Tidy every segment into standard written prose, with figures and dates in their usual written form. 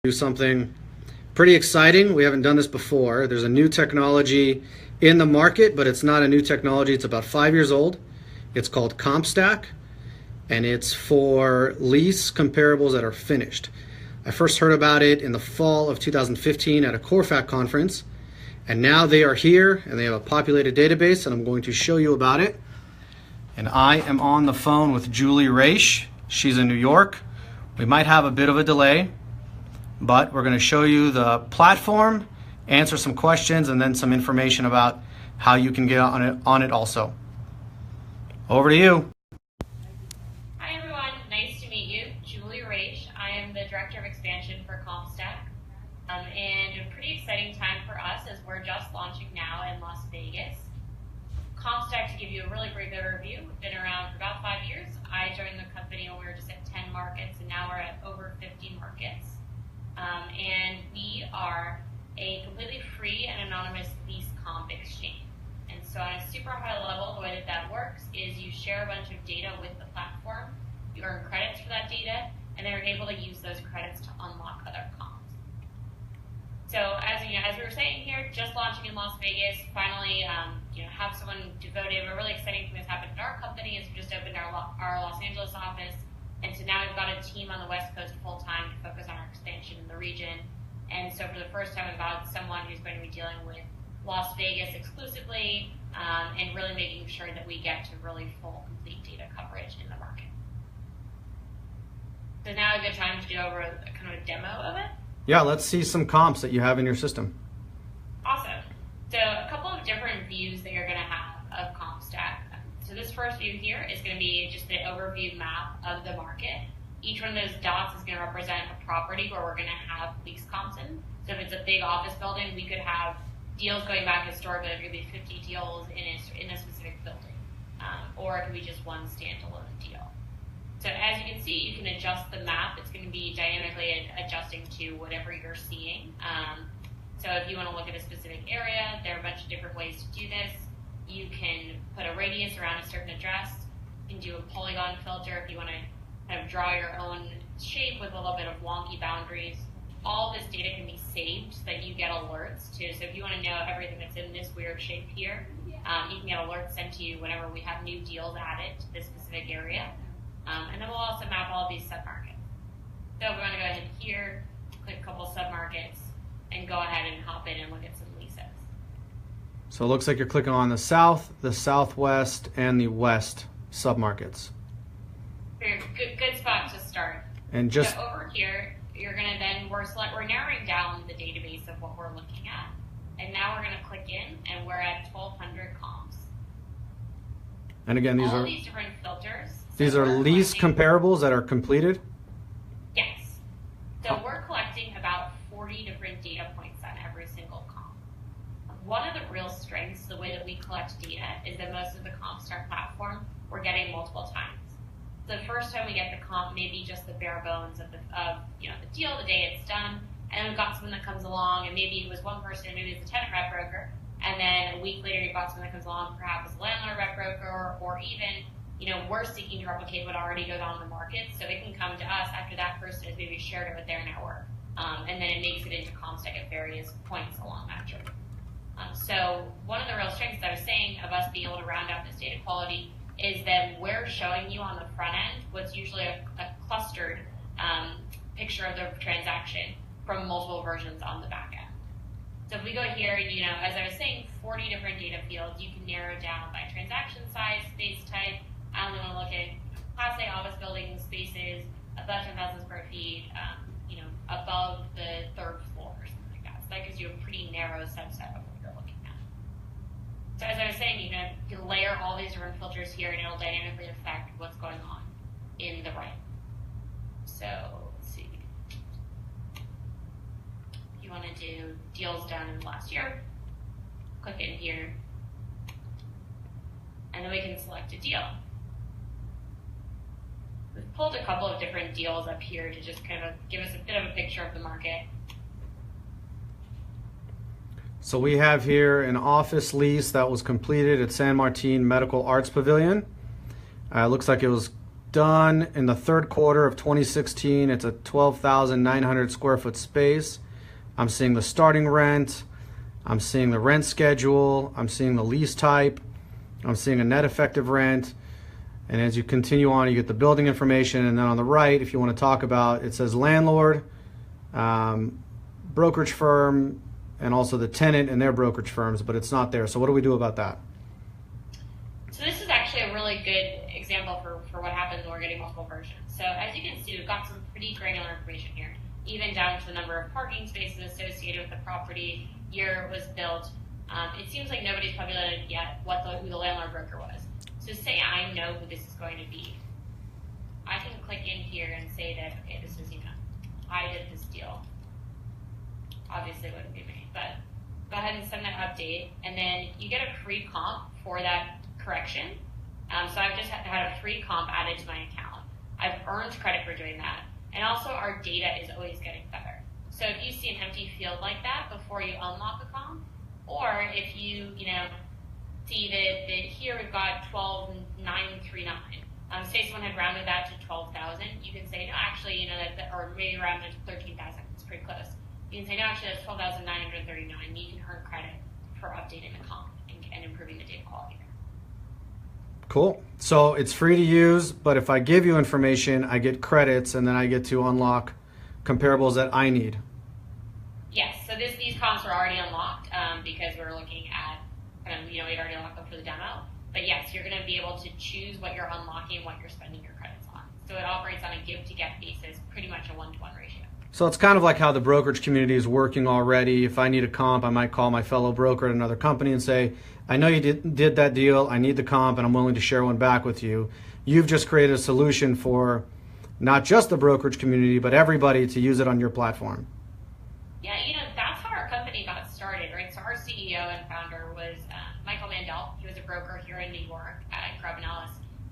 Do something pretty exciting. We haven't done this before. There's a new technology in the market, but it's not a new technology. It's about 5 years old. It's called Compstak, and it's for lease comparables that are finished. I first heard about it in the fall of 2015 at a CoreFac conference, and now they are here and they have a populated database, and I'm going to show you about it. And I am on the phone with Julie Raish. She's in New York. We might have a bit of a delay, but we're going to show you the platform, answer some questions, and then some information about how you can get on it also. Over to you. Hi everyone, nice to meet you. Julie Raish. I am the Director of Expansion for Compstak. And a pretty exciting time for us as we're just launching now in Las Vegas. Compstak, to give you a really brief overview, we've been around for about 5 years. I joined the company when we were just at 10 markets, and now we're at over 50 markets. And we are a completely free and anonymous lease comp exchange. And so on a super high level, the way that works is you share a bunch of data with the platform, you earn credits for that data, and they're able to use those credits to unlock other comps. So as we were saying here, just launching in Las Vegas, finally have someone devoted. A really exciting thing that's happened in our company is we just opened our Los Angeles office. And so now we've got a team on the West Coast full time to focus on our expansion in the region. And so for the first time, we've got someone who's going to be dealing with Las Vegas exclusively and really making sure that we get to really full, complete data coverage in the market. So now a good time to do over a kind of a demo of it. Yeah, let's see some comps that you have in your system. Awesome. So a couple of different views that you're going to have of Compstak. So this first view here is going to be just the overview map of the market. Each one of those dots is going to represent a property where we're going to have lease comps in. So if it's a big office building, we could have deals going back historically. There could be 50 deals in a specific building, or it could be just one standalone deal. So as you can see, you can adjust the map. It's going to be dynamically adjusting to whatever you're seeing. So if you want to look at a specific area, there are a bunch of different ways to do this. You can put a radius around a certain address. You can do a polygon filter if you want to kind of draw your own shape with a little bit of wonky boundaries. All this data can be saved so that you get alerts too. So if you want to know everything that's in this weird shape here, you can get alerts sent to you whenever we have new deals added to this specific area. And then we'll also map all of these submarkets. So if we want to go ahead here, click a couple submarkets, and go ahead and hop in and look at some leases. So it looks like you're clicking on the south, the southwest, and the west submarkets. Good spot to start. And just so over here, you're going to then, we're narrowing down the database of what we're looking at. And now we're going to click in, and we're at 1,200 comps. And again, all these different filters. These are lease comparables that are completed? Yes. So we're collecting about 40 different data points on every single comp. One of the real strengths, the way that we collect data, is that most of the Compstak platform we're getting multiple times. The first time we get the comp, maybe just the bare bones of the deal, the day it's done, and then we've got someone that comes along, and maybe it was one person, maybe it's a tenant rep broker, and then a week later you've got someone that comes along, perhaps a landlord rep broker, or even we're seeking to replicate what already goes on in the market, so they can come to us after that person has maybe shared it with their network, and then it makes it into Compstak at various points along that journey. So one of the real strengths that I was saying of us being able to round out this data quality is that we're showing you on the front end what's usually a clustered picture of the transaction from multiple versions on the back end. So if we go here, as I was saying, 40 different data fields, you can narrow down by transaction size, space type. I only want to look at Class A office building spaces above 10,000 square feet, above the third floor or something like that. So that gives you a pretty narrow subset of what you're looking at. So as I was saying, you can layer all these different filters here, and it'll dynamically affect what's going on in the right. So let's see. If you want to do deals done in the last year, click in here, and then we can select a deal. We've pulled a couple of different deals up here to just kind of give us a bit of a picture of the market. So we have here an office lease that was completed at San Martin Medical Arts Pavilion. Looks like it was done in the third quarter of 2016. It's a 12,900 square foot space. I'm seeing the starting rent. I'm seeing the rent schedule. I'm seeing the lease type. I'm seeing a net effective rent. And as you continue on, you get the building information. And then on the right, if you want to talk about, it says landlord, brokerage firm, and also the tenant and their brokerage firms, but it's not there. So what do we do about that? So this is actually a really good example for what happens when we're getting multiple versions. So as you can see, we've got some pretty granular information here, even down to the number of parking spaces associated with the property, year it was built. It seems like nobody's populated yet who the landlord broker was. So say I know who this is going to be. I can click in here and say that, okay, this is, I did this deal. Obviously it wouldn't be me, but go ahead and send that update, and then you get a free comp for that correction. So I've just had a free comp added to my account. I've earned credit for doing that. And also our data is always getting better. So if you see an empty field like that before you unlock a comp, or if you, see that here we've got 12,939. Say someone had rounded that to 12,000, you can say, no, actually, or maybe rounded to 13,000, it's pretty close. You can say, no, actually, that's 12,939. You can earn credit for updating the comp and improving the data quality. Cool. So it's free to use, but if I give you information, I get credits, and then I get to unlock comparables that I need. Yes. So these comps are already unlocked because we're looking at, we'd already unlocked them for the demo. But yes, you're going to be able to choose what you're unlocking and what you're spending your credits on. So it operates on a give-to-get basis, pretty much a 1-to-1 ratio. So it's kind of like how the brokerage community is working already. If I need a comp, I might call my fellow broker at another company and say, I know you did that deal, I need the comp, and I'm willing to share one back with you. You've just created a solution for not just the brokerage community, but everybody to use it on your platform. Yeah, that's how our company got started, right? So our CEO and founder was Michael Mandel. He was a broker here in New York at Grubb & Ellis,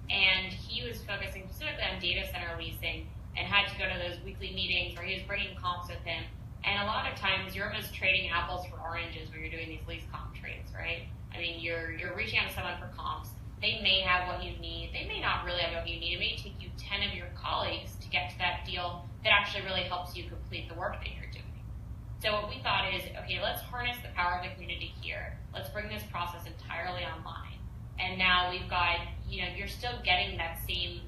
and he was focusing specifically on data center leasing and had to go to those weekly meetings where he was bringing comps with him. And a lot of times you're almost trading apples for oranges when you're doing these lease comp trades, right? I mean, you're reaching out to someone for comps. They may have what you need. They may not really have what you need. It may take you 10 of your colleagues to get to that deal that actually really helps you complete the work that you're doing. So what we thought is, okay, let's harness the power of the community here. Let's bring this process entirely online. And now we've got, you're still getting that same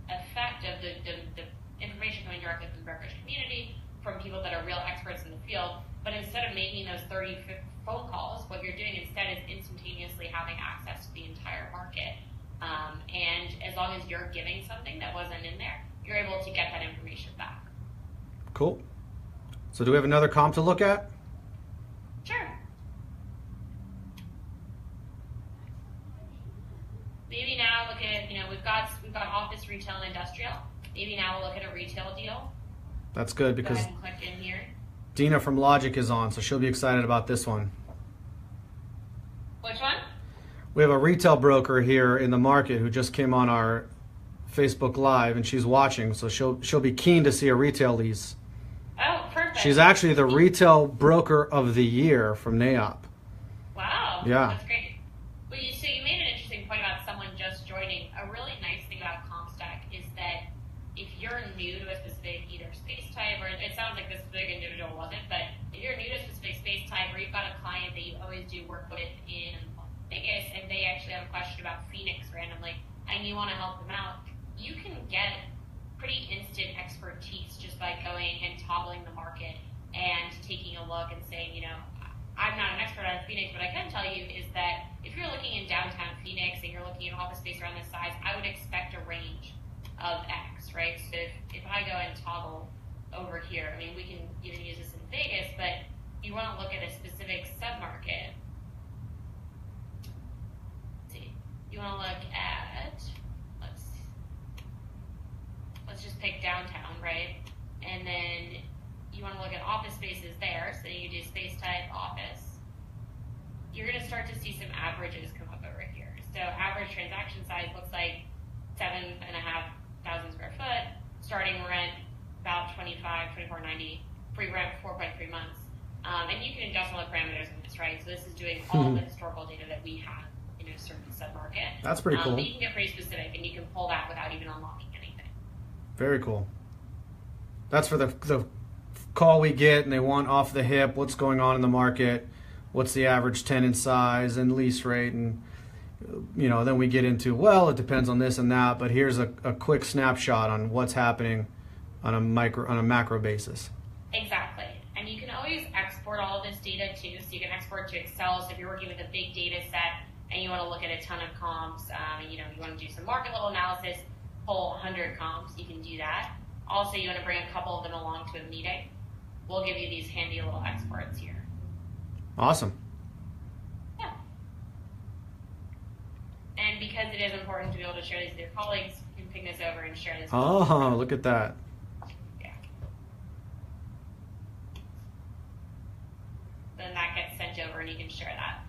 effect of the information coming directly from the brokerage community, from people that are real experts in the field, but instead of making those 30 phone calls, what you're doing instead is instantaneously having access to the entire market. And as long as you're giving something that wasn't in there, you're able to get that information back. Cool. So do we have another comp to look at? Sure. Maybe now look at, we've got office, retail, and industrial. Maybe now we'll look at a retail deal. That's good because go ahead and click in here. Dina from Logic is on, so she'll be excited about this one. Which one? We have a retail broker here in the market who just came on our Facebook Live, and she's watching, so she'll be keen to see a retail lease. Oh, perfect. She's actually the retail broker of the year from NAIOP. Wow. Yeah. That's great. Well, so you made an interesting point about someone just joining. A really nice thing about Compstak is that if you're new to a specific either space type, or it sounds like this big individual wasn't, but if you're new to a specific space type, or you've got a client that you always do work with in Vegas, and they actually have a question about Phoenix randomly, and you want to help them out, you can get pretty instant expertise just by going and toggling the market and taking a look and saying, I'm not an expert on Phoenix, but I can tell you is that if you're looking in downtown Phoenix and you're looking at office space around this size, I would expect a range of X, right? So if I go and toggle over here, we can even use this in Vegas, but you want to look at a specific submarket. Let's see. You want to look at, let's just pick downtown, right? And then you want to look at office spaces there. So you do space type office. You're going to start to see some averages come up over here. So average transaction size looks like 7,500 square foot. Starting rent about $24.90. Free rent 4.3 months. And you can adjust all the parameters in this, right? So this is doing all the historical data that we have in a certain submarket. That's pretty cool. But you can get pretty specific, and you can pull that without even unlocking anything. Very cool. That's for the call we get and they want off the hip what's going on in the market, what's the average tenant size and lease rate, and then we get into, well, it depends on this and that, but here's a quick snapshot on what's happening on a macro basis. Exactly. And you can always export all of this data too. So you can export to Excel. So if you're working with a big data set and you want to look at a ton of comps, you want to do some market level analysis, pull 100 comps, you can do that. Also, you want to bring a couple of them along to a meeting. We'll give you these handy little exports here. Awesome. Yeah. And because it is important to be able to share these with your colleagues, you can ping this over and share this. Oh, look at that. Yeah. Then that gets sent over and you can share that.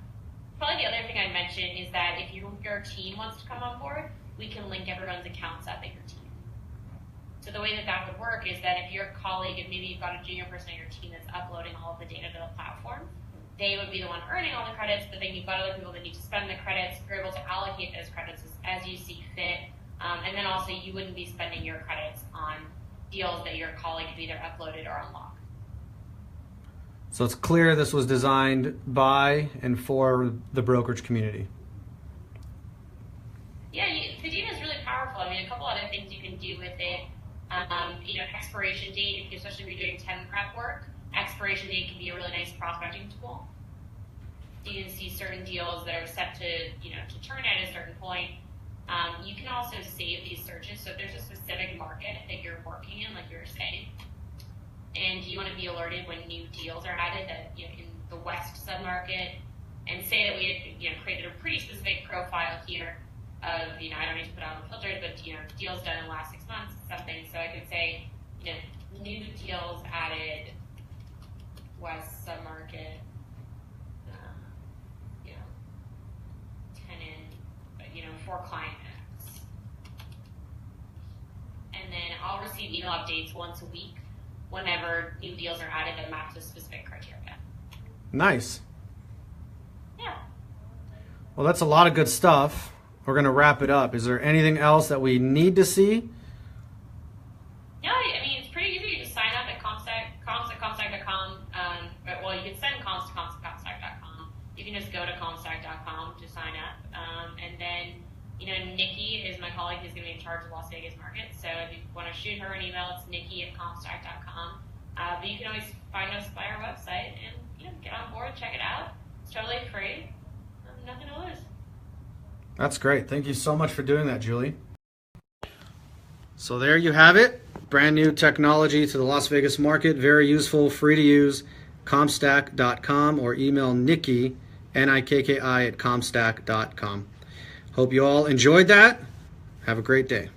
Probably the other thing I'd mention is that if your team wants to come on board, we can link everyone's accounts up at your team. So the way that would work is that if your colleague, if maybe you've got a junior person on your team that's uploading all of the data to the platform, they would be the one earning all the credits, but then you've got other people that need to spend the credits. You're able to allocate those credits as you see fit. And then also you wouldn't be spending your credits on deals that your colleague have either uploaded or unlocked. So it's clear this was designed by and for the brokerage community. Yeah, the data is really powerful. I mean, a couple other things you can do with it. Expiration date, especially if you're doing tenant prep work, expiration date can be a really nice prospecting tool. You can see certain deals that are set to turn at a certain point. You can also save these searches. So if there's a specific market that you're working in, like you were saying, and you want to be alerted when new deals are added that in the West submarket, and say that we had created a pretty specific profile here of I don't need to put out the filters, but deals done in the last 6 months, something. So I could say new deals added West submarket, tenant, for client X, and then I'll receive email updates once a week whenever new deals are added that match a specific criteria. Nice. Yeah. Well, that's a lot of good stuff. We're going to wrap it up. Is there anything else that we need to see? No, I mean, it's pretty easy. You just sign up at comps@compstak.com. Well, you can send comps to comps@compstak.com. You can just go to compstak.com to sign up. And then, Nikki is my colleague who's going to be in charge of Las Vegas market. So if you want to shoot her an email, it's nikki@compstak.com. But you can always find us by our website and get on board, check it out. It's totally free. Nothing to lose. That's great. Thank you so much for doing that, Julie. So there you have it. Brand new technology to the Las Vegas market. Very useful, free to use. Compstak.com or email Nikki, Nikki, @compstak.com. Hope you all enjoyed that. Have a great day.